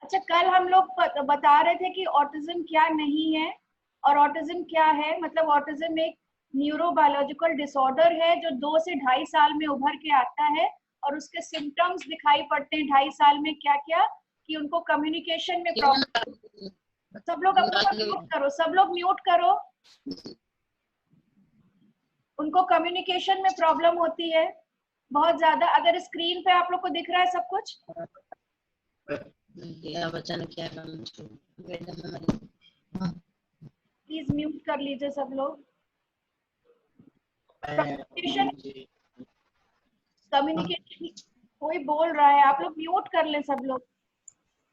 अच्छा, कल हम लोग बता रहे थे कि ऑटिज्म क्या नहीं है और ऑटिज्म क्या है। मतलब ऑटिज्म एक न्यूरोबायोलॉजिकल डिसऑर्डर है जो 2 से 2.5 साल में उभर के आता है और उसके सिम्टम्स दिखाई पड़ते हैं 2.5 साल में। क्या क्या? कि उनको कम्युनिकेशन में प्रॉब्लम। सब लोग अपना म्यूट करो, सब लोग म्यूट करो। उनको कम्युनिकेशन में प्रॉब्लम होती है बहुत ज्यादा। अगर स्क्रीन पे आप लोग को दिख रहा है सब कुछ, बच्चा ने क्या प्लीज म्यूट कर लीजिए सब लोग। कम्युनिकेशन कोई बोल रहा है, आप लोग म्यूट कर ले सब लोग।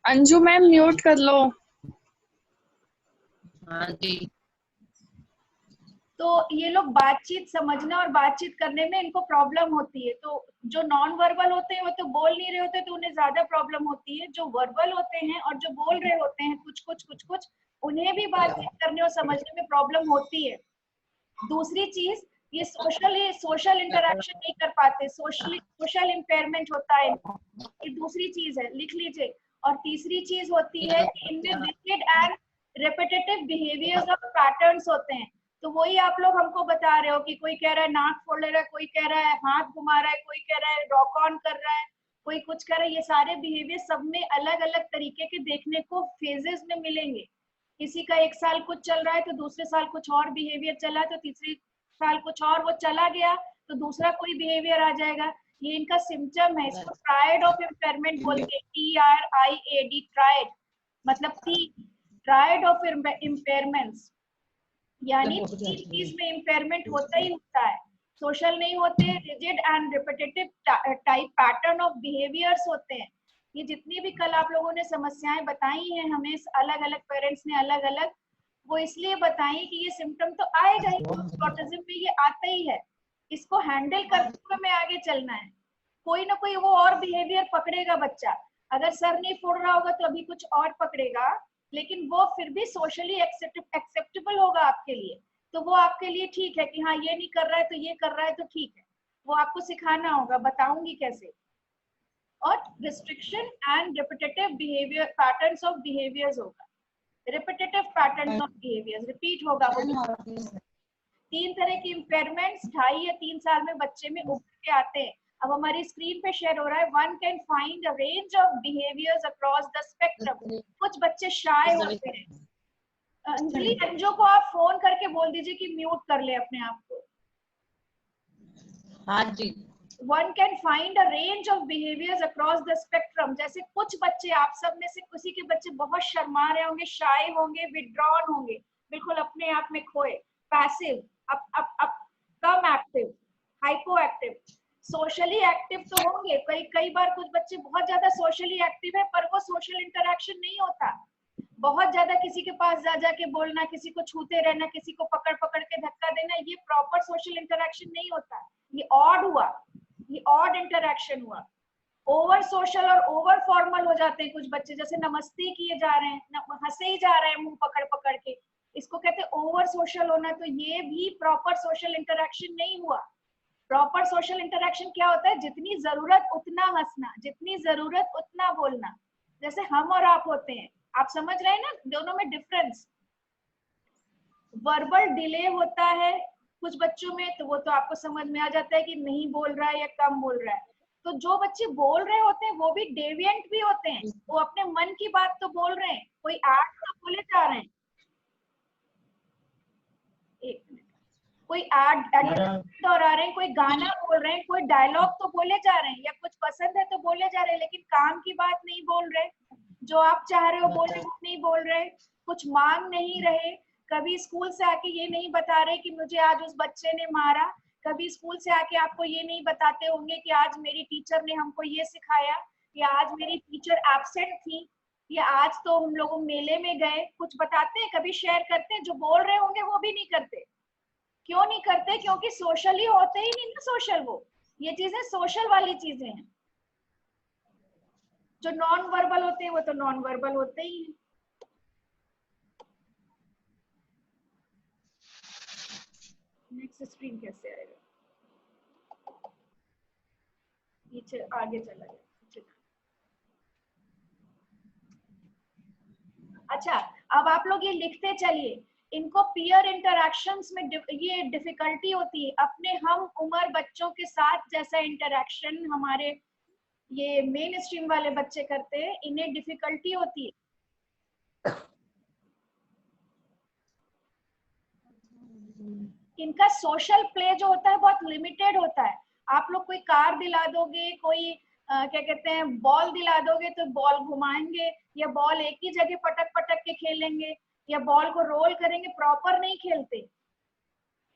अंजू मैम म्यूट कर लो। हाँ जी। तो ये लोग बातचीत समझना और बातचीत करने में इनको प्रॉब्लम होती है। तो जो नॉन वर्बल होते हैं वो तो बोल नहीं रहे होते तो उन्हें ज्यादा प्रॉब्लम होती है। जो वर्बल होते हैं और जो बोल रहे होते हैं कुछ कुछ उन्हें भी बातचीत करने और समझने में प्रॉब्लम होती है। दूसरी चीज, ये सोशल इंटरेक्शन नहीं कर पाते, सोशल इम्पेयरमेंट होता है। ये दूसरी चीज है, लिख लीजिए। और तीसरी चीज होती है कि इनमें रिपीटेड एंड रिपीटेटिव बिहेवियर्स और पैटर्न्स होते हैं। तो वही आप लोग हमको बता रहे हो कि कोई कह रहा है नाक फोड़ ले रहा है, कोई कह रहा है हाथ घुमा रहा है, कोई कह रहा है रॉक ऑन कर रहा है, कोई कुछ कर रहा है। ये सारे बिहेवियर सब में अलग अलग तरीके के देखने को फेजेस में मिलेंगे। किसी का 1 साल कुछ चल रहा है तो दूसरे साल कुछ और बिहेवियर चला, तो तीसरी साल कुछ और, वो चला गया तो दूसरा कोई बिहेवियर आ जाएगा। ये इनका सिम्टम है। इसको ट्रायड ऑफ इम्पेयरमेंट बोलते हैं, TRIAD, ट्रायड मतलब ट्रायड ऑफ इम्पेयरमेंट्स। यानी तीन चीज में इम्पेयरमेंट होता ही होता है। सोशल नहीं होते, rigid and repetitive type pattern of behaviours होते हैं। ये जितनी भी कल आप लोगों ने समस्याएं बताई हैं हमें, अलग अलग पेरेंट्स ने अलग अलग, वो इसलिए बताई कि ये सिम्टम तो आएगा ही, ऑटिज्म में ये आता ही है। इसको हैंडल करते हुए में आगे चलना है। कोई ना कोई वो और बिहेवियर पकड़ेगा बच्चा। अगर सर नहीं फोड़ रहा होगा तो अभी कुछ और पकड़ेगा, लेकिन वो फिर भी सोशली एक्सेप्टेबल होगा आपके लिए। तो वो आपके लिए ठीक है कि हाँ ये नहीं कर रहा है तो ये कर रहा है तो ठीक है। वो आपको सिखाना होगा, बताऊंगी कैसे। और restriction and repetitive behaviour, patterns of behaviours होगा। Repetitive patterns of behaviours repeat होगा। वो 3 तरह की इम्पेयरमेंट्स 2.5 या 3 साल में बच्चे में उभर के आते हैं। अब हमारी स्क्रीन पे शेयर हो रहा है, one can find a range of behaviours across the spectrum. कुछ बच्चे शाय होते हैं। अंजलि, अंजू को आप फोन करके बोल दीजिए कि म्यूट कर ले अपने आप को। हाँ जी। One can find a range of behaviors across the spectrum। जैसे कुछ बच्चे, आप सब में से किसी के बच्चे बहुत शर्मा रहे होंगे, शाय होंगे, विड्रॉन होंगे, बिल्कुल अपने आप में खोए, पैसिव, अब कम active, hypo active. Socially active तो होंगे, कई बार कुछ बच्चे बहुत ज्यादा सोशली एक्टिव है पर वो सोशल इंटरेक्शन नहीं होता। बहुत ज्यादा किसी के पास जा जाके बोलना, किसी को छूते रहना, किसी को पकड़ पकड़ के धक्का देना, ये प्रॉपर सोशल इंटरेक्शन नहीं होता। ये ऑड हुआ, ये ऑड इंटरेक्शन हुआ। ओवर सोशल और ओवर फॉर्मल हो जाते हैं कुछ बच्चे, जैसे नमस्ते किए जा रहे हैं, हंसे ही जा रहे हैं मुंह पकड़ पकड़ के, इसको कहते हैं ओवर सोशल होना। तो ये भी प्रॉपर सोशल इंटरेक्शन नहीं हुआ। प्रॉपर सोशल इंटरेक्शन क्या होता है? जितनी जरूरत उतना हंसना, जितनी जरूरत उतना बोलना, जैसे हम और आप होते हैं। आप समझ रहे हैं ना दोनों में डिफरेंस? वर्बल डिले होता है कुछ बच्चों में, तो वो तो आपको समझ में आ जाता है कि नहीं बोल रहा है या कम बोल रहा है। तो जो बच्चे बोल रहे होते हैं वो भी डेविएंट भी होते हैं, वो अपने मन की बात तो बोल रहे हैं, कोई आर्ट तो बोले जा रहे हैं। एक मिनट, कोई दोहरा रहे हैं, कोई गाना बोल रहे हैं, कोई डायलॉग तो बोले जा रहे हैं, या कुछ पसंद है तो बोले जा रहे हैं, लेकिन काम की बात नहीं बोल रहे। जो आप चाह रहे हो बोले वो नहीं बोल रहे, कुछ मांग नहीं रहे। कभी स्कूल से आके ये नहीं बता रहे कि मुझे आज उस बच्चे ने मारा। कभी स्कूल से आके आपको ये नहीं बताते होंगे कि आज मेरी टीचर ने हमको ये सिखाया, या आज मेरी टीचर एब्सेंट थी, या आज तो हम लोग मेले में गए। कुछ बताते हैं, कभी शेयर करते हैं? जो बोल रहे होंगे वो भी नहीं करते। क्यों नहीं करते? क्योंकि सोशली होते ही नहीं ना सोशल। वो ये चीजें सोशल वाली चीजें हैं। जो नॉन वर्बल होते हैं वो तो नॉन वर्बल होते ही हैं। नेक्स्ट स्क्रीन कैसे आएगा? पीछे आगे चला गया। अच्छा, अब आप लोग ये लिखते चलिए। इनको पीयर इंटरैक्शंस में ये डिफिकल्टी होती है। अपने हम उम्र बच्चों के साथ जैसा इंटरैक्शन हमारे ये मेन स्ट्रीम वाले बच्चे करते हैं, इन्हें डिफिकल्टी होती है। इनका सोशल प्ले जो होता है बहुत लिमिटेड होता है। आप लोग कोई कार दिला दोगे, कोई क्या कहते हैं बॉल दिला दोगे तो बॉल घुमाएंगे, या बॉल एक ही जगह पटक पटक के खेलेंगे, या बॉल को रोल करेंगे, प्रॉपर नहीं खेलते।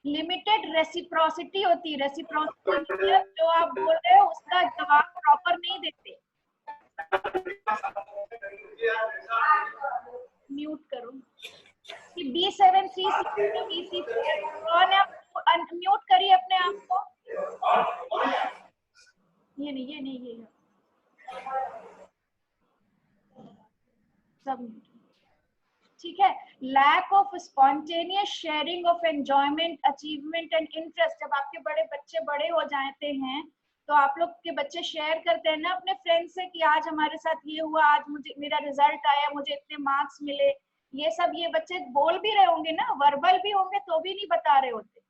लिमिटेड रेसिप्रोसिटी होती है। रेसिप्रोसिटी मतलब जो आप बोल रहे हो उसका जवाब प्रॉपर नहीं देते। म्यूट करो। कि B736 BC4 कौन है? अनम्यूट करिए अपने आप को। ये नहीं ये सब ठीक है। Lack of spontaneous sharing of enjoyment, achievement and interest. जब आपके बड़े बच्चे बड़े हो जाते हैं तो आप लोग के बच्चे शेयर करते हैं ना अपने फ्रेंड्स से कि आज हमारे साथ ये हुआ, आज मुझे मेरा रिजल्ट आया, मुझे इतने मार्क्स मिले। ये सब ये बच्चे बोल भी रहे होंगे ना, वर्बल भी होंगे तो भी नहीं बता रहे होते।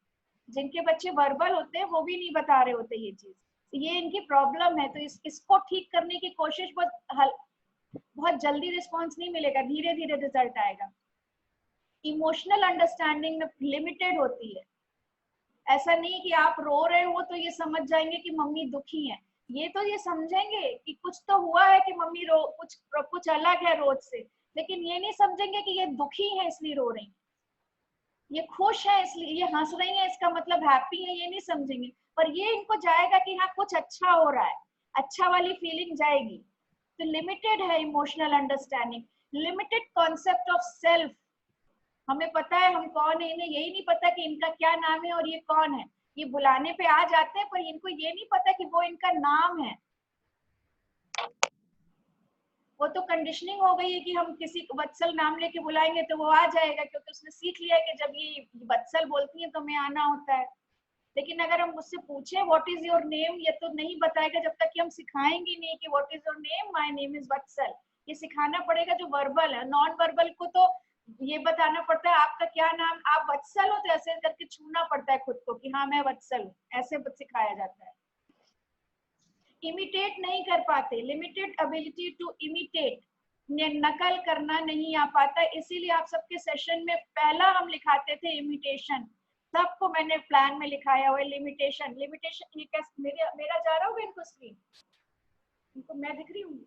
जिनके बच्चे वर्बल होते हैं वो भी नहीं बता रहे होते ये चीज। ये इनकी प्रॉब्लम है। तो इसको ठीक करने की कोशिश बहुत जल्दी रिस्पॉन्स नहीं मिलेगा, धीरे धीरे रिजल्ट आएगा। इमोशनल अंडरस्टैंडिंग में लिमिटेड होती है। ऐसा नहीं कि आप रो रहे हो तो ये समझ जाएंगे कि मम्मी दुखी है। ये तो ये समझेंगे कि कुछ तो हुआ है कि मम्मी रो, कुछ अलग है रोज से, लेकिन ये नहीं समझेंगे कि ये दुखी है इसलिए रो रही, ये खुश है इसलिए, ये हंस रही है इसका मतलब हैप्पी है, ये नहीं समझेंगे। पर ये इनको जाएगा कि हाँ कुछ अच्छा हो रहा है, अच्छा वाली फीलिंग जाएगी। तो लिमिटेड है emotional understanding. Limited concept of self. हमें पता है हम कौन है, इन्हें यही नहीं पता कि इनका क्या नाम है और ये कौन है। ये बुलाने पे आ जाते हैं पर इनको ये नहीं पता कि वो इनका नाम है। वो तो कंडीशनिंग हो गई है कि हम किसी को वत्सल नाम लेके बुलाएंगे तो वो आ जाएगा, क्योंकि उसने सीख लिया है कि जब ये वत्सल बोलती है तो मैं आना होता है। लेकिन अगर हम उससे पूछे व्हाट इज योर नेम, ये तो नहीं बताएगा जब तक कि हम सिखाएंगे नहीं कि what is your name, my name is Vatsal. ये सिखाना पड़ेगा जो वर्बल है। नॉन वर्बल को तो ये बताना पड़ता है आपका क्या नाम, आप वत्सल हो, तो ऐसे करके छूना पड़ता है खुद को कि हाँ मैं वत्सल हूँ, ऐसे सिखाया जाता है। इमिटेट नहीं कर पाते, लिमिटेड एबिलिटी टू इमिटेट, नकल करना नहीं आ पाता। इसीलिए आप सबके सेशन में पहला हम लिखाते थे इमिटेशन। सबको मैंने प्लान में लिखाया हुआ है लिमिटेशन। लिमिटेशन ये कैसे मेरा जा रहा होगा इनको स्क्रीन, इनको मैं दिख रही हूँ?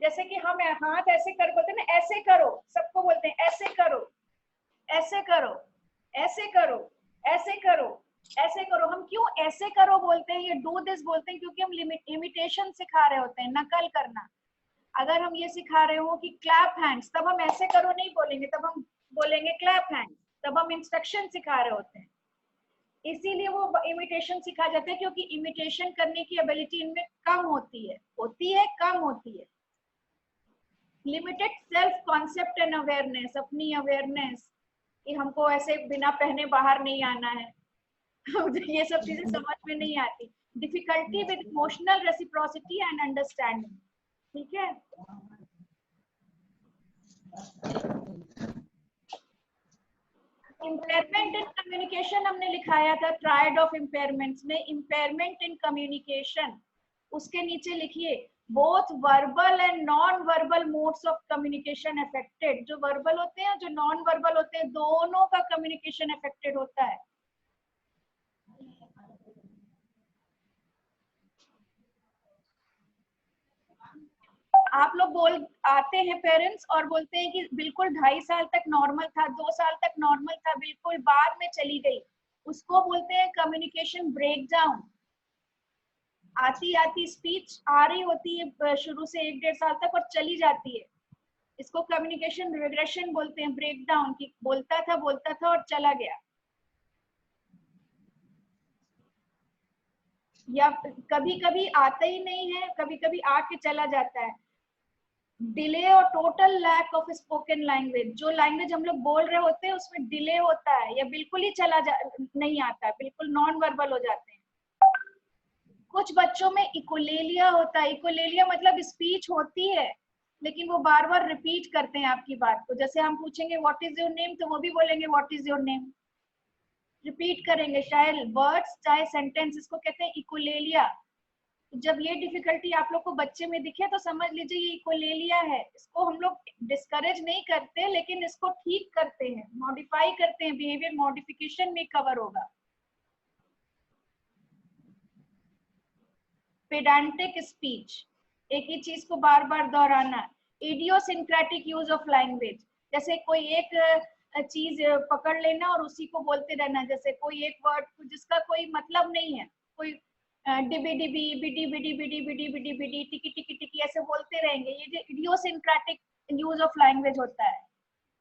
जैसे कि हम हाथ ऐसे कर बोलते हैं ना, ऐसे करो, सबको बोलते हैं ऐसे करो, ऐसे करो, ऐसे करो, ऐसे करो, ऐसे करो। हम क्यों ऐसे करो बोलते हैं, ये डू दिस बोलते हैं, क्योंकि हम इमिटेशन सिखा रहे होते हैं, नकल करना। अगर हम ये सिखा रहे हो कि क्लैप हैंड्स, तब हम ऐसे करो नहीं बोलेंगे, तब हम बोलेंगे क्लैप हैंड्स, तब हम इंस्ट्रक्शन सिखा रहे होते हैं। इसीलिए वो इमिटेशन सिखा जाता है, क्योंकि इमिटेशन करने की एबिलिटी इनमें कम होती है कम होती है। Limited self concept and awareness, अपनी अवेयरनेस कि हमको ऐसे बिना पहने बाहर नहीं आना है। ये सब चीजें समझ में नहीं आती। Difficulty with emotional reciprocity and understanding. ठीक है। इम्पेयरमेंट इन कम्युनिकेशन हमने लिखाया था ट्रायड ऑफ इम्पेयरमेंट्स में। इम्पेयरमेंट इन कम्युनिकेशन, उसके नीचे लिखिए both verbal and non verbal modes of communication affected. जो वर्बल होते हैं जो नॉन वर्बल होते हैं, दोनों का कम्युनिकेशन अफेक्टेड होता है। आप लोग आते हैं पेरेंट्स और बोलते हैं कि बिल्कुल 2.5 साल तक नॉर्मल था, 2 साल तक नॉर्मल था, बिल्कुल बाद में चली गई, उसको बोलते हैं कम्युनिकेशन ब्रेकडाउन। आती आती स्पीच आ रही होती है शुरू से 1-1.5 साल तक और चली जाती है, इसको कम्युनिकेशन रिग्रेशन बोलते हैं, ब्रेकडाउन, की बोलता था और चला गया। या कभी कभी आता ही नहीं है, कभी कभी आके चला जाता है। डिले और total lack of spoken language, जो लैंग्वेज हम लोग बोल रहे होते हैं उसमें डिले होता है या बिल्कुल ही नहीं आता है, बिल्कुल नॉन वर्बल हो जाते हैं। कुछ बच्चों में इकोलेलिया होता है। इकोलेलिया मतलब स्पीच होती है लेकिन वो बार बार रिपीट करते हैं आपकी बात को। जैसे हम पूछेंगे व्हाट इज योर नेम, तो वो भी बोलेंगे what is your name, repeat करेंगे चाहे वर्ड्स चाहे सेंटेंस, इसको कहते हैं इकोलेलिया। जब ये डिफिकल्टी आप लोग को बच्चे में दिखे तो समझ लीजिए ये इकोलेलिया है। इसको हम लोग डिस्करेज नहीं करते लेकिन इसको ठीक करते हैं, मॉडिफाई करते हैं, बिहेवियर मॉडिफिकेशन में कवर होगा। पेडांटिक स्पीच, एक ही चीज को बार बार दोहराना। इडियोसिंक्रेटिक यूज ऑफ लैंग्वेज, जैसे कोई एक चीज पकड़ लेना और उसी को बोलते रहना। जैसे कोई एक वर्ड जिसका कोई मतलब नहीं है, कोई डिबी डिबी बिडी बिडी बिडी बिडी बिडी बिडी टिकी टिकी टिकी ऐसे बोलते रहेंगे। ये जो इडियोसिंक्रेटिक यूज ऑफ लैंग्वेज होता है,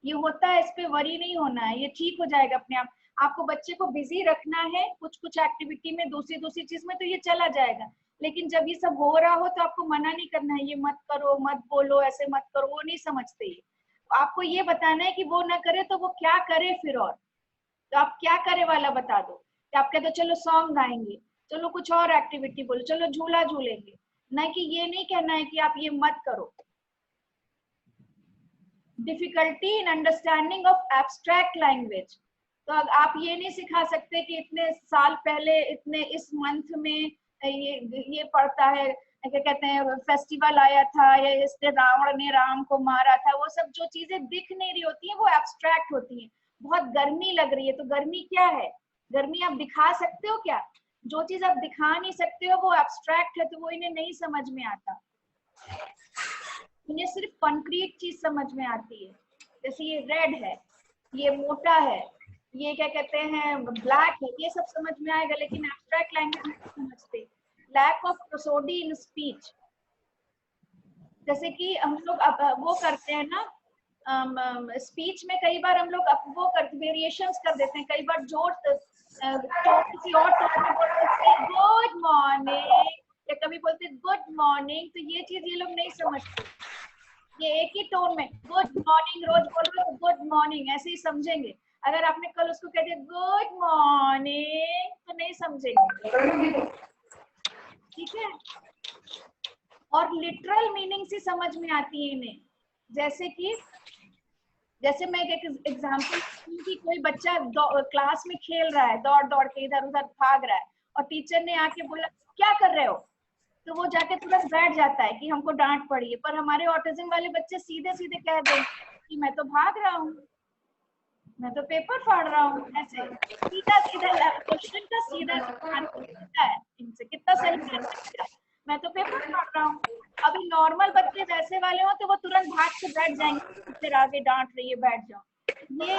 ये होता है, इस पे वरी नहीं होना है, ये ठीक हो जाएगा अपने आप। आपको बच्चे को बिजी रखना है कुछ कुछ एक्टिविटी में, दूसरी दूसरी चीज में, तो ये चला जाएगा। लेकिन जब ये सब हो रहा हो तो आपको मना नहीं करना है, ये मत करो, मत बोलो, ऐसे मत करो, वो नहीं समझते ये। आपको ये बताना है कि वो ना करे तो वो क्या करे फिर, और तो आप क्या करे वाला बता दो। कि आप कहते चलो सॉन्ग गाएंगे, चलो कुछ और एक्टिविटी बोलो, चलो झूला झूलेंगे, ना कि ये नहीं कहना है कि आप ये मत करो। Difficulty in understanding of abstract language, तो आप ये नहीं सिखा सकते कि इतने साल पहले इतने इस मंथ में ये पड़ता है, क्या कहते हैं, फेस्टिवल आया था या इससे रावण ने राम को मारा था, वो सब जो चीजें दिख नहीं रही होती है वो एब्स्ट्रैक्ट होती है। बहुत गर्मी लग रही है, तो गर्मी क्या है, गर्मी आप दिखा सकते हो क्या? जो चीज आप दिखा नहीं सकते हो वो एब्स्ट्रैक्ट है, तो वो इन्हें नहीं समझ में आता। इन्हें सिर्फ कंक्रीट चीज समझ में आती है। जैसे ये रेड है, ये मोटा है, ये क्या कहते हैं ब्लैक है, ये सब समझ में आएगा, लेकिन एब्स्ट्रैक्ट लैंग्वेज नहीं समझते। Lack of prosody in speech, जैसे कि हम लोग अब वो करते हैं ना, स्पीच में कई बार हम लोग वो करते वेरिएशंस कर देते हैं, कई बार जोर किसी और टोन में बोलते हैं गुड मॉर्निंग, या कभी बोलते हैं गुड मॉर्निंग, तो ये चीज ये लोग नहीं समझते। ये एक ही टोन में गुड मॉर्निंग रोज बोल रहे हो तो गुड मॉर्निंग ऐसे ही समझेंगे। अगर आपने कल उसको कह दिया गुड मॉर्निंग तो नहीं समझेंगे, ठीक है। और लिटरल मीनिंग से समझ में आती है इन्हें। जैसे मैं एक एग्जांपल कि कोई बच्चा क्लास में खेल रहा है, दौड़ दौड़ के इधर उधर भाग रहा है, और टीचर ने आके बोला क्या कर रहे हो, तो वो जाके तुरंत बैठ जाता है कि हमको डांट पड़ी है। पर हमारे ऑटिज्म वाले बच्चे सीधे सीधे कह देंगे कि मैं तो भाग रहा हूँ, मैं तो पेपर फाड़ रहा हूँ, ऐसे सीधा सीधा क्वेश्चन का सीधा है। इनसे कितना सही है, मैं तो पेपर फाड़ रहा हूँ। अभी नॉर्मल बच्चे वैसे वाले हो तो वो तुरंत भाग के बैठ जाएंगे, फिर आगे डांट रही है बैठ जाओ। ये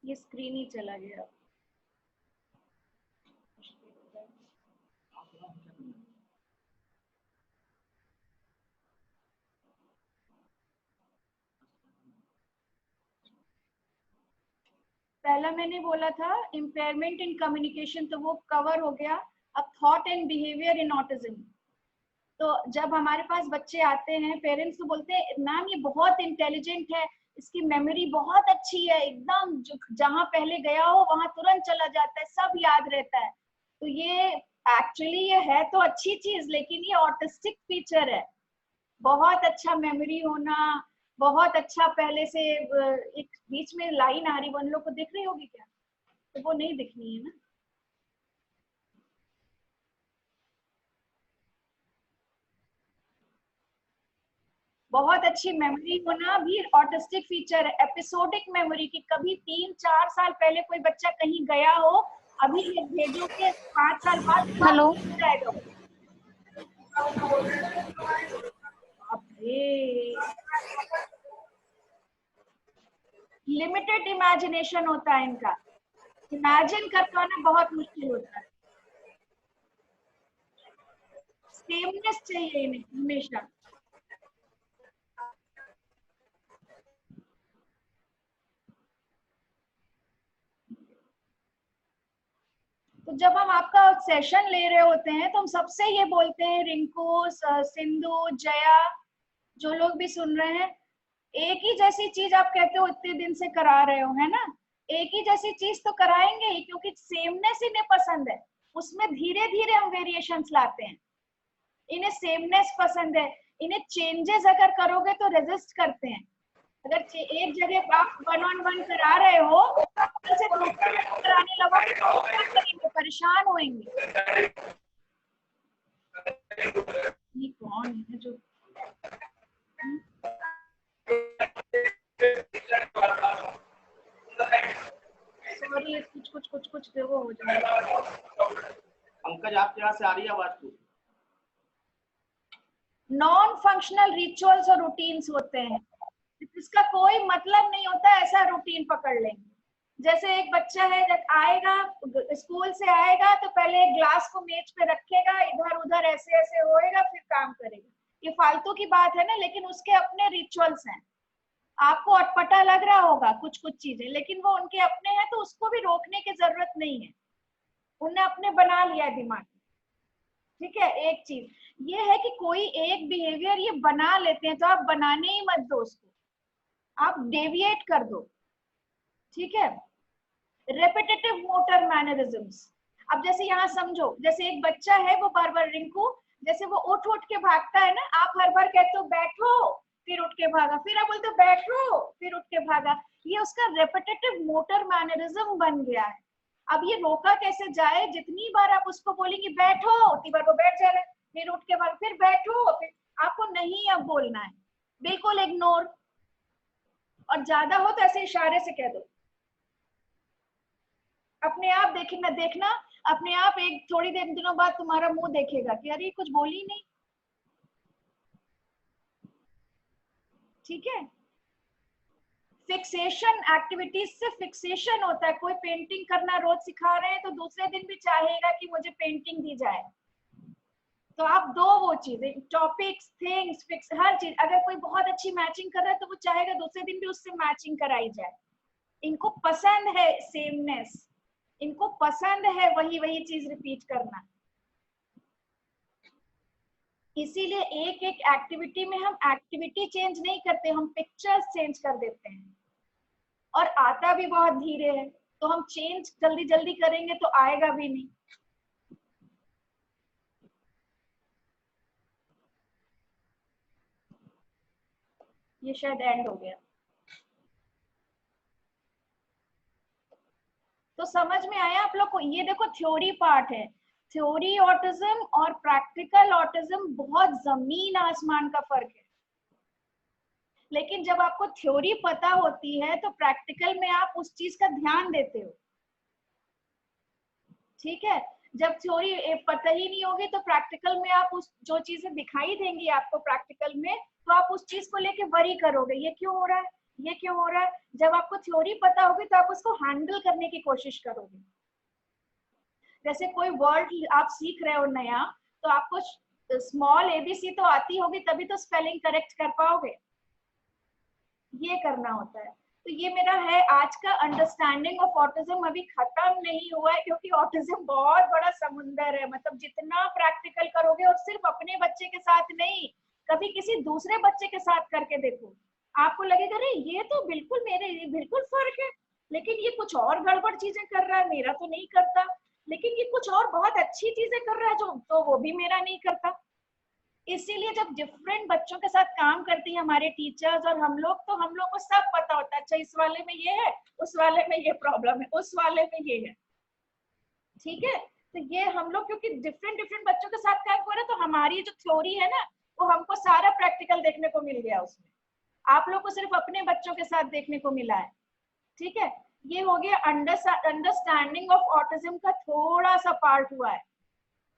ये स्क्रीन ही चला गया। पहला मैंने बोला था इम्पेयरमेंट इन कम्युनिकेशन, तो वो कवर हो गया। अब thought and behaviour in autism, तो जब हमारे पास बच्चे आते हैं पेरेंट्स तो बोलते हैं मैम ये बहुत इंटेलिजेंट है, इसकी मेमोरी बहुत अच्छी है, एकदम जहां पहले गया हो वहां तुरंत चला जाता है, सब याद रहता है। तो ये एक्चुअली ये है तो अच्छी चीज, लेकिन ये ऑटिस्टिक फीचर है। बहुत अच्छा मेमोरी होना, बहुत अच्छा पहले से एक बीच में लाइन आ रही, वो उन लोग को दिख रही होगी क्या? तो वो नहीं दिखनी है ना। बहुत अच्छी मेमोरी होना भी ऑटिस्टिक फीचर है। एपिसोडिक मेमोरी की कभी 3-4 साल पहले कोई बच्चा कहीं गया हो, अभी ये भेजोगे 5 साल बाद हेलो। जाएगा। लिमिटेड इमेजिनेशन होता है इनका, इमेजिन कर पाना बहुत मुश्किल होता है। सेमनेस चाहिए इन्हें हमेशा। तो जब हम आपका सेशन ले रहे होते हैं तो हम सबसे ये बोलते हैं, रिंकू, सिंधु, जया, जो लोग भी सुन रहे हैं, एक ही जैसी चीज आप कहते हो इतने दिन से करा रहे हो, है ना, एक ही जैसी चीज तो कराएंगे ही, क्योंकि सेमनेस इन्हें पसंद है। उसमें धीरे धीरे हम वेरिएशंस लाते हैं। इन्हें सेमनेस पसंद है, इन्हें चेंजेस अगर करोगे तो रेजिस्ट करते हैं। अगर एक जगह आप 1-on-1 करा रहे हो, से कराने लगोगे तो क्या करेंगे, परेशान होंगे। ये कौन है जो सॉरी, कुछ वो हो जाएगा। पंकज आपके यहाँ से आ रही है आवाज को? नॉन फंक्शनल रिचुअल्स और रूटीन्स होते हैं, इसका कोई मतलब नहीं होता ऐसा रूटीन पकड़ लेंगे। जैसे एक बच्चा है, जब आएगा स्कूल से आएगा तो पहले एक ग्लास को मेज पे रखेगा, इधर उधर ऐसे ऐसे होएगा, फिर काम करेगा। ये फालतू की बात है ना, लेकिन उसके अपने रिचुअल्स हैं। आपको अटपटा लग रहा होगा कुछ चीजें, लेकिन वो उनके अपने हैं, तो उसको भी रोकने की जरूरत नहीं है। उनने अपने बना लिया दिमाग। ठीक है, एक चीज ये है कि कोई एक बिहेवियर ये बना लेते हैं तो आप बनाने ही मत दो उसको, आप डेविएट कर दो। ठीक है, रेपिटेटिव मोटर मैनरिज्म्स। अब जैसे यहाँ समझो, जैसे एक बच्चा है, वो बार बार, रिंकू, जैसे वो उठ उठ के भागता है ना, आप हर बार कहते हो बैठो, फिर उठ के भागा, फिर आप बोलते हो बैठो, फिर उठ के भागा। ये उसका रेपिटेटिव मोटर मैनरिज्म बन गया है। अब ये रोका कैसे जाए? जितनी बार आप उसको बोलेंगे बैठो, उतनी बार वो बैठ जाएगा, फिर उठ के भाग, फिर बैठो, फिर आपको नहीं अब बोलना है, बिल्कुल इग्नोर। और ज्यादा हो तो ऐसे इशारे से कह दो। अपने आप देखना देखना, अपने आप एक थोड़ी देर दिनों बाद तुम्हारा मुंह देखेगा कि अरे कुछ बोली नहीं। ठीक है, फिक्सेशन, एक्टिविटीज से फिक्सेशन होता है। कोई पेंटिंग करना रोज सिखा रहे हैं तो दूसरे दिन भी चाहेगा कि मुझे पेंटिंग दी जाए। तो आप दो वो चीजें, टॉपिक्स, थिंग्स, फिक्स, हर चीज। अगर कोई बहुत अच्छी मैचिंग कर रहा है तो वो चाहेगा दूसरे दिन भी उससे मैचिंग कराई जाए। इनको पसंद है सेमनेस, इनको पसंद है वही वही चीज रिपीट करना। इसीलिए एक एक एक्टिविटी में हम एक्टिविटी चेंज नहीं करते, हम पिक्चर्स चेंज कर देते हैं। और आता भी बहुत धीरे है, तो हम चेंज जल्दी जल्दी करेंगे तो आएगा भी नहीं। ये शायद एंड हो गया। तो समझ में आया आप लोग को? ये देखो थ्योरी पार्ट है, थ्योरी ऑटिज्म और प्रैक्टिकल ऑटिज्म बहुत जमीन आसमान का फर्क है। लेकिन जब आपको थ्योरी पता होती है तो प्रैक्टिकल में आप उस चीज का ध्यान देते हो। ठीक है, जब थ्योरी पता ही नहीं होगी तो प्रैक्टिकल में आप उस जो चीजें दिखाई देंगी आपको प्रैक्टिकल में, तो आप उस चीज को लेके वरी करोगे, ये क्यों हो रहा है, ये क्यों हो रहा है। जब आपको थ्योरी पता होगी तो आप उसको हैंडल करने की कोशिश करोगे। जैसे कोई वर्ड आप सीख रहे हो नया, तो आपको स्मॉल एबीसी तो आती होगी, तभी तो स्पेलिंग करेक्ट कर पाओगे। ये करना होता है। तो ये मेरा है आज का अंडरस्टैंडिंग ऑफ ऑटिज्म। अभी खत्म नहीं हुआ है, क्योंकि ऑटिज्म बहुत बड़ा समुंदर है। मतलब जितना प्रैक्टिकल करोगे, और सिर्फ अपने बच्चे के साथ नहीं, कभी किसी दूसरे बच्चे के साथ करके देखो, आपको लगेगा अरे ये तो बिल्कुल मेरे, बिल्कुल फर्क है, लेकिन ये कुछ और गड़बड़ चीजें कर रहा है, मेरा तो नहीं करता। लेकिन ये कुछ और बहुत अच्छी चीजें कर रहा है जो तो वो भी मेरा नहीं करता। इसीलिए जब डिफरेंट बच्चों के साथ काम करती हैं हमारे टीचर्स और हम लोग, तो हम लोग को सब पता होता है, अच्छा इस वाले में ये है, उस वाले में ये प्रॉब्लम है, उस वाले में ये है। ठीक है, तो ये हम लोग क्योंकि डिफरेंट डिफरेंट बच्चों के साथ काम कर रहे हैं, तो हमारी जो थ्योरी है ना, वो हमको सारा प्रैक्टिकल देखने को मिल गया उसमें। आप लोग को सिर्फ अपने बच्चों के साथ देखने को मिला है। ठीक है, ये हो गया अंडरस्टैंडिंग ऑफ ऑटिज्म का थोड़ा सा पार्ट हुआ है।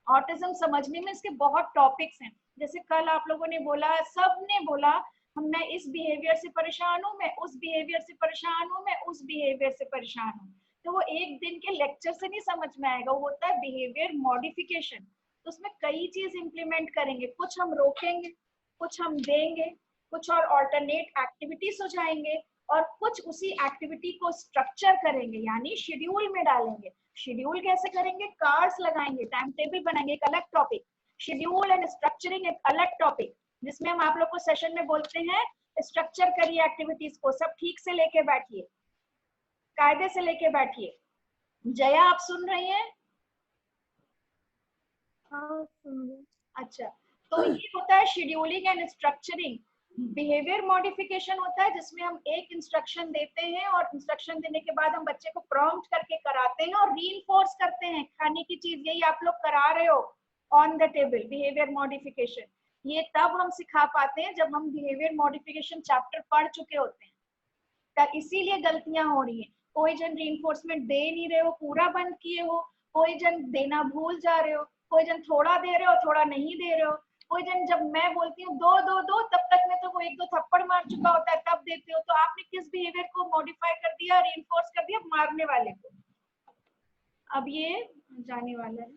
ऑटिज्म समझने में इसके बहुत टॉपिक्स हैं, जैसे कल आप लोगों ने बोला, सबने बोला मैं इस बिहेवियर से परेशान हूँ, मैं उस बिहेवियर से परेशान हूँ, मैं उस बिहेवियर से परेशान हूँ। तो वो एक दिन के लेक्चर से नहीं समझ में आएगा, वो होता है बिहेवियर मॉडिफिकेशन। तो उसमें कई चीज इंप्लीमेंट करेंगे, कुछ हम रोकेंगे, कुछ हम देंगे, कुछ और ऑल्टरनेट एक्टिविटी सुझाएंगे, और कुछ उसी एक्टिविटी को स्ट्रक्चर करेंगे, यानी शेड्यूल में डालेंगे। शेड्यूल कैसे करेंगे? कार्ड्स लगाएंगे, टाइम टेबल बनाएंगे, एक अलग टॉपिक। शेड्यूल एंड स्ट्रक्चरिंग एक अलग टॉपिक, जिसमें हम आप लोग को सेशन में बोलते हैं स्ट्रक्चर करिए एक्टिविटीज को, सब ठीक से लेके बैठिए, कायदे से लेके बैठिए। जया आप सुन रही हैं? हाँ सुन रही। अच्छा, तो ये होता है scheduling and structuring. Behaviour modification होता है जिसमें हम एक इंस्ट्रक्शन देते हैं और इंस्ट्रक्शन देने के बाद हम बच्चे को प्रॉम्प्ट करके कराते हैं और रीइंफोर्स करते हैं खाने की चीज, यही आप लोग करा रहे हो on the table behaviour modification. ये तब हम सिखा पाते हैं जब हम बिहेवियर मॉडिफिकेशन चैप्टर पढ़ चुके होते हैं, तो इसीलिए गलतियां हो रही है। कोई जन रीइंफोर्समेंट दे नहीं रहे हो, पूरा बंद किए हो, कोई जन देना भूल जा रहे हो, कोई जन थोड़ा दे रहे हो, थोड़ा नहीं दे रहे हो, कोई जन जब मैं बोलती हूँ दो दो दो, तब तक में तो वो एक दो थप्पड़ मार चुका होता है, तब देते हो। तो आपने किस बिहेवियर को मॉडिफाई कर दिया, रीइंफोर्स कर दिया? मारने वाले को। अब ये जाने वाला है।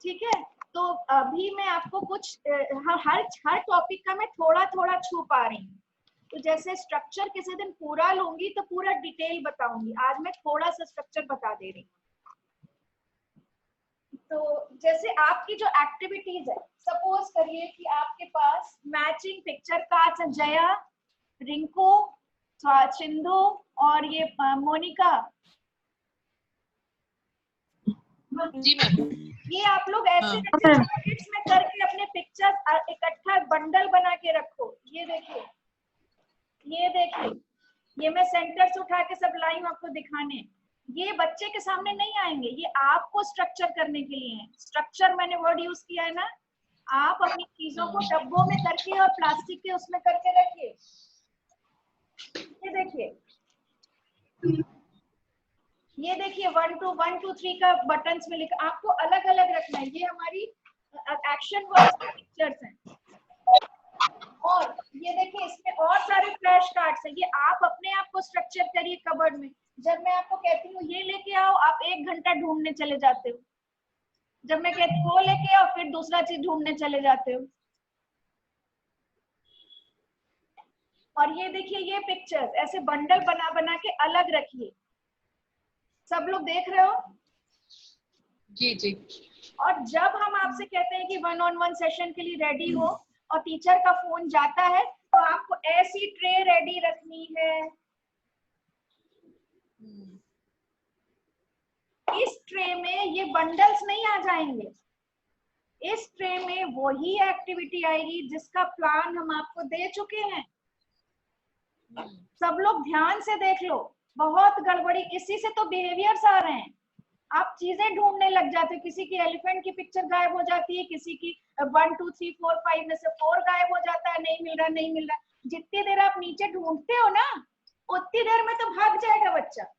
ठीक है, तो अभी मैं आपको कुछ हर टॉपिक का मैं थोड़ा थोड़ा छू पा रही हूँ। तो जैसे स्ट्रक्चर किसी दिन पूरा लूंगी तो पूरा डिटेल बताऊंगी, आज मैं थोड़ा सा स्ट्रक्चर बता दे रही हूँ। तो जैसे आपकी जो एक्टिविटीज है, सपोज करिए कि आपके पास मैचिंग पिक्चर कार्ड्स हैं, जया, रिंकू, सिंधु और ये मोनिका जी मैम। ये आप लोग ऐसे पैकेट्स में करके अपने पिक्चर्स इकट्ठा बंडल बना के रखो। ये देखिए, ये देखिए, ये मैं सेंटर से उठा के सब लाई हूँ आपको दिखाने। ये बच्चे के सामने नहीं आएंगे, ये आपको स्ट्रक्चर करने के लिए है। स्ट्रक्चर मैंने वर्ड यूज किया है ना, आप अपनी चीजों को डब्बों में करके और प्लास्टिक के उसमें करके रखिए। ये देखिए, ये देखिए 1 2 1 2 3 का बटन्स में लिखा, आपको अलग अलग रखना है। ये हमारी एक्शन वर्ड्स पिक्चर्स हैं। और ये देखिए, इसमें और सारे फ्लैश कार्ड्स हैं, ये आप अपने आप को स्ट्रक्चर करिए कबर्ड में। जब मैं आपको कहती हूँ ये लेके आओ, आप 1 घंटा ढूंढने चले जाते हो। जब मैं कहती हूँ वो लेके आओ, फिर दूसरा चीज ढूंढने चले जाते हो। और ये देखिए, ये पिक्चर्स ऐसे बंडल बना बना के अलग रखिए। सब लोग देख रहे हो? जी जी। और जब हम आपसे कहते हैं कि 1-on-1 सेशन के लिए रेडी हो और टीचर का फोन जाता है, तो आपको ऐसी ट्रे रेडी रखनी है। इस ट्रे में ये बंडल्स नहीं आ जाएंगे, इस ट्रे में वही एक्टिविटी आएगी जिसका प्लान हम आपको दे चुके हैं। सब लोग ध्यान से देख लो, बहुत गड़बड़ी, इसी से तो बिहेवियर्स आ रहे हैं। आप चीजें ढूंढने लग जाते हो, किसी की एलिफेंट की पिक्चर गायब हो जाती है, किसी की 1 2 3 4 5 में से 4 गायब हो जाता है, नहीं मिल रहा नहीं मिल रहा। जितनी देर आप नीचे ढूंढते हो ना, उतनी देर में तो भाग जाएगा बच्चा।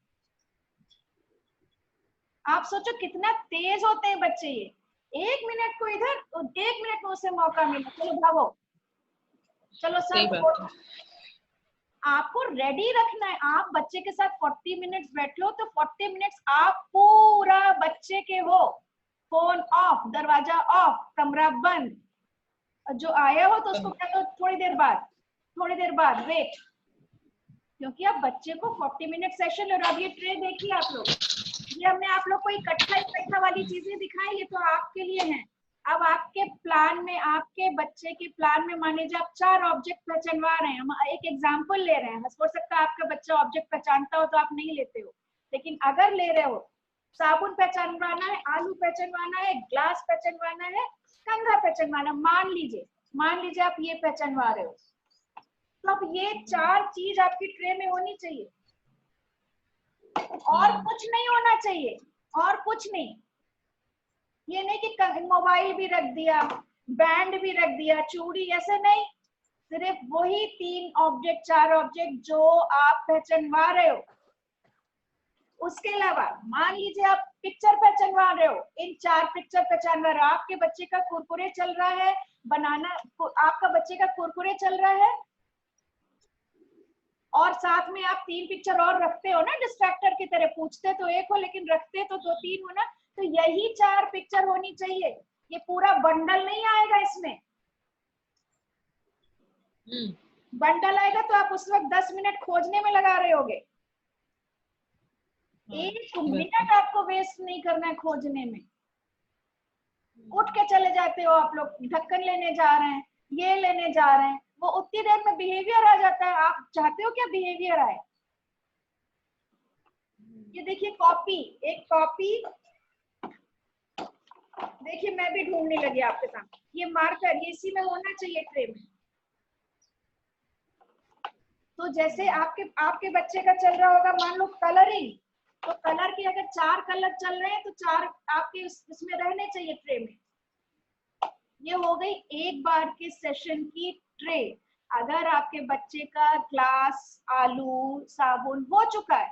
आप सोचो कितना तेज होते हैं बच्चे। ये 1 मिनट को इधर, 1 मिनट में उसे मौका मिला, चलो भागो, चलो सब। आपको रेडी रखना है। आप बच्चे के साथ 40 मिनट्स बैठे हो तो 40 मिनट्स आप पूरा बच्चे के हो। फोन ऑफ, दरवाजा ऑफ, कमरा बंद। जो आया हो तो उसको क्या करो, थोड़ी देर बाद वेट, क्योंकि आप बच्चे को 40 मिनट सेशन और अब ये ट्रे देखिए आप लोग, ये हमने आप लोग को इकट्ठा वाली चीजें दिखाई, ये तो आपके लिए हैं। अब आपके प्लान में, आपके बच्चे के प्लान में मान लीजिए आप 4 ऑब्जेक्ट पहचानवा रहे हैं, हम एक एग्जांपल ले रहे हैं। हो सकता है आपका बच्चा ऑब्जेक्ट पहचानता हो तो आप नहीं लेते हो, लेकिन अगर ले रहे हो साबुन पहचानवाना है, आलू पहचानवाना है, ग्लास पहचानवाना है, कंघा पहचानवाना। मान लीजिए आप ये पहचानवा रहे हो, तो अब ये 4 चीज आपकी ट्रे में होनी चाहिए और कुछ नहीं होना चाहिए, और कुछ नहीं। ये नहीं कि मोबाइल भी रख दिया, बैंड भी रख दिया, चूड़ी, ऐसे नहीं। सिर्फ वही 3 ऑब्जेक्ट 4 ऑब्जेक्ट जो आप पहचानवा रहे हो। उसके अलावा मान लीजिए आप पिक्चर पहचानवा रहे हो, इन 4 पिक्चर पहचानवा रहे हो। आपके बच्चे का कुरकुरे चल रहा है, आपका बच्चे का कुरकुरे चल रहा है, और साथ में आप 3 पिक्चर और रखते हो ना, डिस्ट्रैक्टर की तरह। पूछते तो एक हो लेकिन रखते तो 2-3 हो ना, तो यही 4 पिक्चर होनी चाहिए। ये पूरा बंडल नहीं आएगा इसमें। बंडल आएगा तो आप उस वक्त 10 मिनट खोजने में लगा रहे होगे। 1 मिनट आपको वेस्ट नहीं करना है खोजने में। उठ के चले जाते हो आप लोग, ढक्कन लेने जा रहे हैं, ये लेने जा रहे हैं, वो उतनी देर में बिहेवियर आ जाता है। आप चाहते हो क्या बिहेवियर आए? ये देखिए कॉपी, एक कॉपी, देखिए मैं भी ढूंढने लगी आपके सामने। ये मार्कर, ये इसी में होना चाहिए ट्रे में। तो जैसे आपके बच्चे का चल रहा होगा, मान लो कलरिंग, तो कलर के अगर 4 कलर चल रहे हैं तो 4 आपके इसमें रहने चाहिए ट्रे में। ये हो गई एक बार के सेशन की ट्रे। अगर आपके बच्चे का ग्लास, आलू, साबुन हो चुका है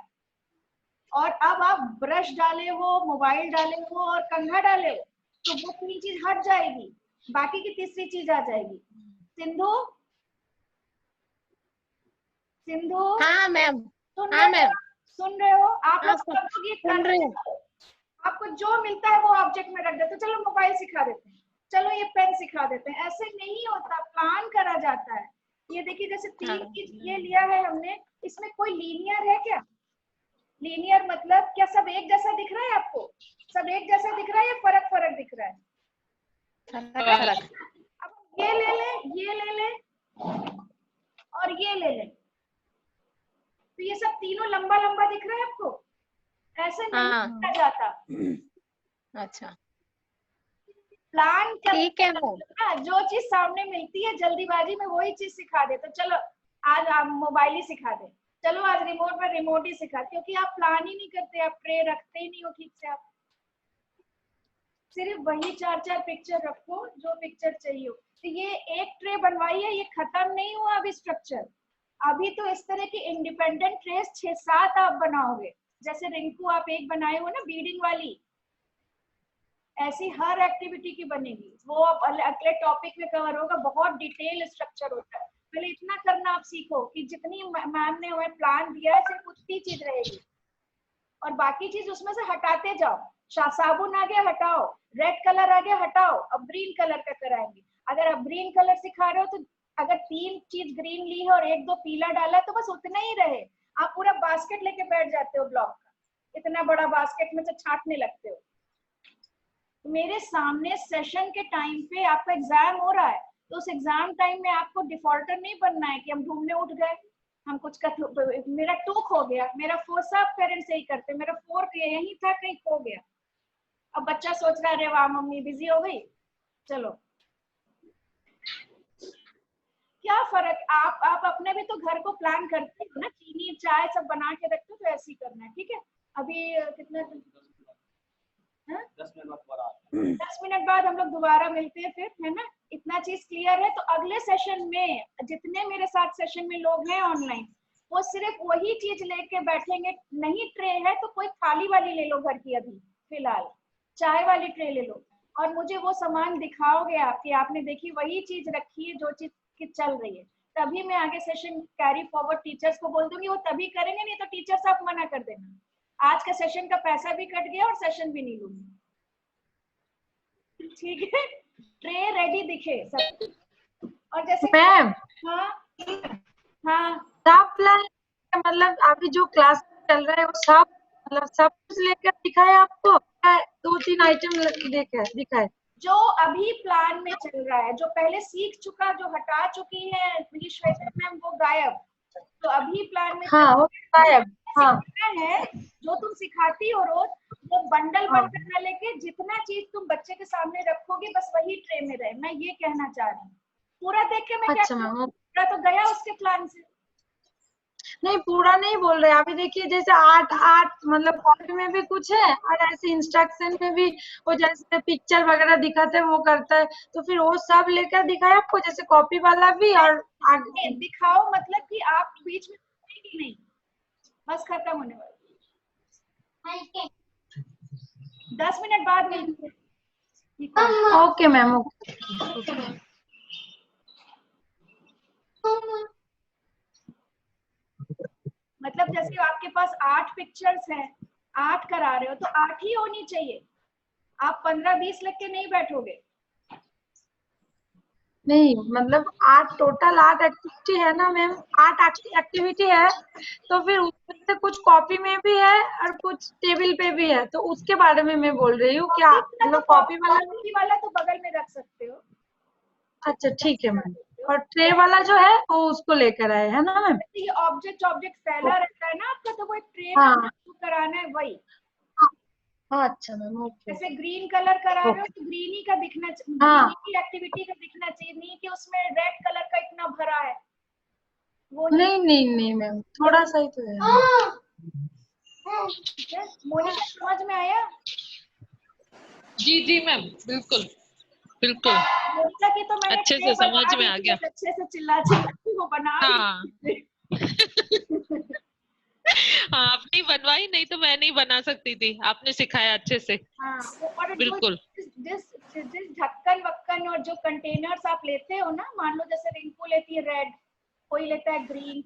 और अब आप ब्रश डाले हो, मोबाइल डाले हो और कंघा डाले हो, तो वो 3 चीज हट जाएगी, बाकी की तीसरी चीज आ जाएगी। सिंधु, हाँ मैम, सुन रहे हो? आप लोग सुन रही हूँ। आपको जो मिलता है वो ऑब्जेक्ट में रख देते। चलो मोबाइल सिखा देते हैं, चलो ये पेन सिखा देते हैं। ऐसे नहीं होता, प्लान करा जाता है। ये देखिए जैसे 3 चीज ये लिया है हमने, इसमें कोई लीनियर है क्या? लीनियर मतलब क्या सब एक जैसा दिख रहा है आपको? सब एक जैसा दिख रहा है या फर्क दिख रहा है? अब ये ले ले और ये ले ले, तो ये सब तीनों लंबा लंबा दिख रहा है आपको? ऐसे नहीं किया जाता। अच्छा, प्लान ठीक है। जो चीज सामने मिलती है जल्दीबाजी में वही चीज सिखा दे। तो चलो आज आप मोबाइल ही सिखा दे, चलो आज रिमोट ही सिखा, क्योंकि आप प्लान ही नहीं करते, आप ट्रे रखते ही नहीं हो ठीक से। आप सिर्फ वही 4-4 पिक्चर रखो जो पिक्चर चाहिए हो। तो ये एक ट्रे बनवाई है, ये खत्म नहीं हुआ अभी स्ट्रक्चर। अभी तो इस तरह की इंडिपेंडेंट ट्रेस 6-7 आप बनाओगे। जैसे रिंकू आप एक बनाए हो ना बीडिंग वाली, ऐसी हर एक्टिविटी की बनेगी। वो अब अगले टॉपिक में कवर होगा, बहुत डिटेल स्ट्रक्चर होता है। पहले इतना करना आप सीखो कि जितनी मैम ने हमें प्लान दिया है सिर्फ उतनी चीज रहेगी और बाकी चीज उसमें से हटाते जाओ। साबुन आ गया हटाओ, रेड कलर आ गया हटाओ, अब ग्रीन कलर का कराएंगे। अगर आप ग्रीन कलर सिखा रहे हो तो अगर 3 चीज ग्रीन ली है और 1-2 पीला डाला तो बस उतना ही रहे। आप पूरा बास्केट लेके बैठ जाते हो ब्लॉक का, इतना बड़ा बास्केट में से छांटने लगते हो। मेरे सामने सेशन के टाइम पे आपका एग्जाम हो रहा है, तो उस एग्जाम टाइम में आपको डिफॉल्टर नहीं बनना है कि हम ढूंढने उठ गए, हम कुछ कर, मेरा 2 खो गया, मेरा 4 सब पेरेंट्स यही करते, मेरा 4 यही था कहीं खो गया। अब बच्चा सोच रहा है अरे वाह मम्मी बिजी हो गई। चलो क्या फर्क, आप अपने भी तो घर को प्लान करते हो ना, चीनी चाय सब बना के रखते हो, तो ऐसे ही करना है। ठीक है, अभी कितना 10 मिनट बाद हम लोग दोबारा मिलते हैं फिर, है ना? इतना चीज क्लियर है? तो अगले सेशन में जितने मेरे साथ सेशन में लोग हैं ऑनलाइन, वो सिर्फ वही चीज लेके बैठेंगे। नहीं ट्रे है तो कोई खाली वाली ले लो घर की, अभी फिलहाल चाय वाली ट्रे ले लो और मुझे वो सामान दिखाओगे आपकी, आपने देखी वही चीज रखी है जो चीज की चल रही है, तभी मैं आगे सेशन कैरी फॉरवर्ड टीचर्स को बोल दूंगी, वो तभी करेंगे, नहीं तो टीचर्स आप मना कर देना। आज का सेशन का पैसा भी कट गया और सेशन भी नहीं लूंगी। ठीक है, ट्रे रेडी दिखे सब। और जैसे मैम, हाँ सब प्लान मतलब अभी जो क्लास चल रहा है वो सब मतलब सब कुछ लेकर दिखाए आपको? 2-3 आइटम दिखाए जो अभी प्लान में चल रहा है, जो पहले सीख चुका, जो हटा चुकी है श्वेता मैम, वो गायब। तो अभी प्लान में हाँ वो गायब, हाँ है जो तुम सिखाती हो रोज, वो बंडल बनकर न लेके जितना चीज तुम बच्चे के सामने रखोगे बस वही ट्रे में रहे, मैं ये कहना चाह रही हूँ। पूरा देख के मैं अच्छा क्या मैम, पूरा तो गया उसके प्लान से। नहीं पूरा नहीं बोल रहे, अभी देखिए जैसे आर्ट आर्ट मतलब कॉपी में भी कुछ है और ऐसे इंस्ट्रक्शन में भी वो जैसे पिक्चर वगैरह दिखाते हैं वो करता है, तो फिर वो सब लेकर दिखाया आपको जैसे कॉपी वाला भी और आगे दिखाओ मतलब कि आप बीच में ही नहीं, बस खत्म होने वाला। 10 मिनट बाद मिलते हैं। Okay ma'am, okay. मतलब जैसे आपके पास 8 पिक्चर्स हैं, 8 करा रहे हो तो 8 ही होनी चाहिए, आप 15-20 लिख के नहीं बैठोगे। नहीं मतलब 8 टोटल 8 एक्टिविटी है ना मैम, 8 एक्टिविटी है, तो फिर उसमें से कुछ कॉपी में भी है और कुछ टेबल पे भी है, तो उसके बारे में मैं बोल रही हूँ क्या मतलब कॉपी वाला तो बगल में रख सकते हो। अच्छा ठीक है मैम, और ट्रे वाला जो है वो उसको लेकर आए है ना मैम। ये ऑब्जेक्ट फैला रहता है ना आपका, तो वो एक ट्रे हाँ। में कराना है वही। हाँ अच्छा मैम, ओके। जैसे ग्रीन कलर करा रहे हो तो ग्रीन ही का दिखना चाहिए, हाँ। ग्रीन की एक्टिविटी का दिखना चाहिए, नहीं कि उसमें रेड कलर का इतना भरा है वो नहीं मैम, थोड़ा सा ही तो है। ठीक है, मोनिका समझ में आया? जी मैम, बिल्कुल बिल्कुल मोनिका की तो मैंने अच्छे से समझ में आ गया। अच्छे से चिल्ला वो बना हाँ हाँ, आपने बनवाई, नहीं तो मैं नहीं बना सकती थी, आपने सिखाया अच्छे से। हाँ, और बिल्कुल। जिस ढक्कन वक्कन और जो कंटेनर्स आप लेते हो ना, मान लो जैसे रिंकू लेती है रेड, कोई लेता है ग्रीन,